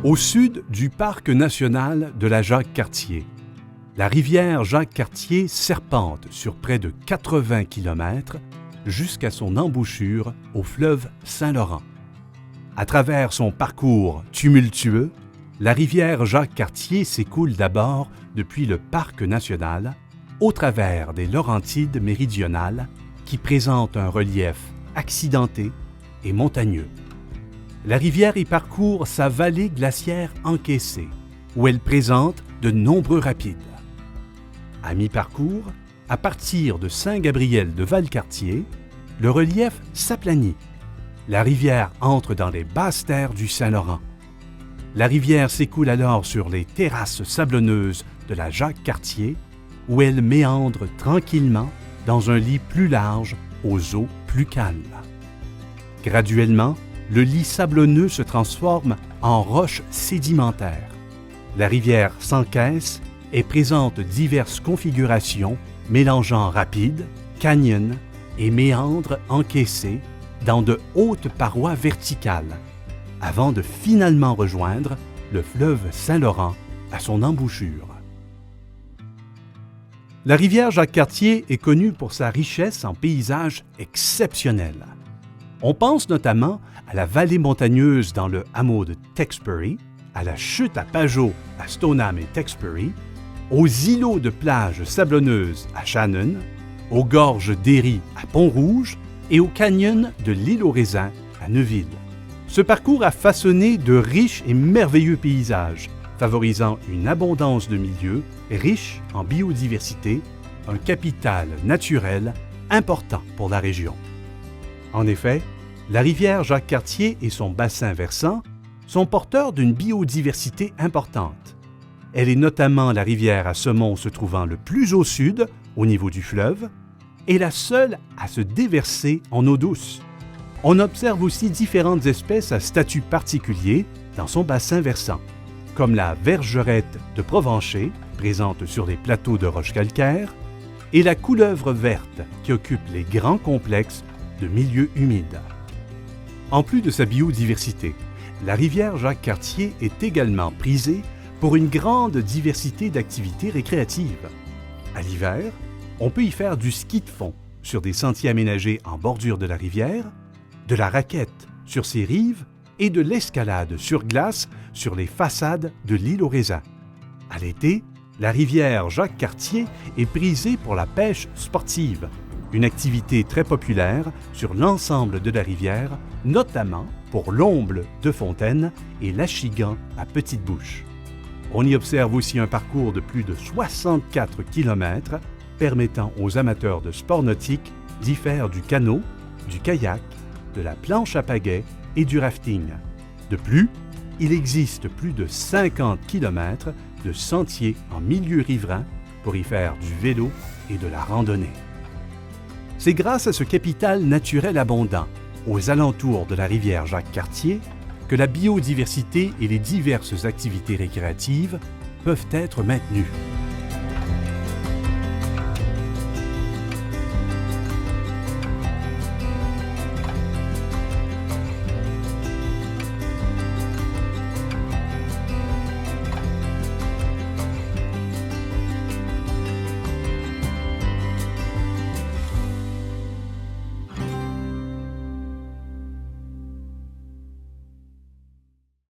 Au sud du parc national de la Jacques-Cartier, la rivière Jacques-Cartier serpente sur près de 80 km jusqu'à son embouchure au fleuve Saint-Laurent. À travers son parcours tumultueux, la rivière Jacques-Cartier s'écoule d'abord depuis le parc national au travers des Laurentides méridionales qui présentent un relief accidenté et montagneux. La rivière y parcourt sa vallée glaciaire encaissée, où elle présente de nombreux rapides. À mi-parcours, à partir de Saint-Gabriel de Valcartier, le relief s'aplanit. La rivière entre dans les basses terres du Saint-Laurent. La rivière s'écoule alors sur les terrasses sablonneuses de la Jacques-Cartier, où elle méandre tranquillement dans un lit plus large aux eaux plus calmes. Graduellement, le lit sablonneux se transforme en roches sédimentaires. La rivière s'encaisse et présente diverses configurations mélangeant rapides, canyons et méandres encaissés dans de hautes parois verticales, avant de finalement rejoindre le fleuve Saint-Laurent à son embouchure. La rivière Jacques-Cartier est connue pour sa richesse en paysages exceptionnels. On pense notamment à la vallée montagneuse dans le hameau de Tewksbury, à la chute à Pajot à Stoneham et Tewksbury, aux îlots de plages sablonneuses à Shannon, aux gorges d'Erie à Pont-Rouge et au canyon de l'île aux Raisins à Neuville. Ce parcours a façonné de riches et merveilleux paysages, favorisant une abondance de milieux riches en biodiversité, un capital naturel important pour la région. En effet, la rivière Jacques-Cartier et son bassin versant sont porteurs d'une biodiversité importante. Elle est notamment la rivière à saumon se trouvant le plus au sud, au niveau du fleuve, et la seule à se déverser en eau douce. On observe aussi différentes espèces à statut particulier dans son bassin versant, comme la vergerette de Provencher, présente sur les plateaux de roches calcaires, et la couleuvre verte qui occupe les grands complexes de milieux humides. En plus de sa biodiversité, la rivière Jacques-Cartier est également prisée pour une grande diversité d'activités récréatives. À l'hiver, on peut y faire du ski de fond sur des sentiers aménagés en bordure de la rivière, de la raquette sur ses rives et de l'escalade sur glace sur les façades de l'île aux Raisins. À l'été, la rivière Jacques-Cartier est prisée pour la pêche sportive, une activité très populaire sur l'ensemble de la rivière, notamment pour l'omble de Fontaine et l'achigan à Petite-Bouche. On y observe aussi un parcours de plus de 64 km permettant aux amateurs de sports nautiques d'y faire du canot, du kayak, de la planche à pagaie et du rafting. De plus, il existe plus de 50 km de sentiers en milieu riverain pour y faire du vélo et de la randonnée. C'est grâce à ce capital naturel abondant aux alentours de la rivière Jacques-Cartier que la biodiversité et les diverses activités récréatives peuvent être maintenues.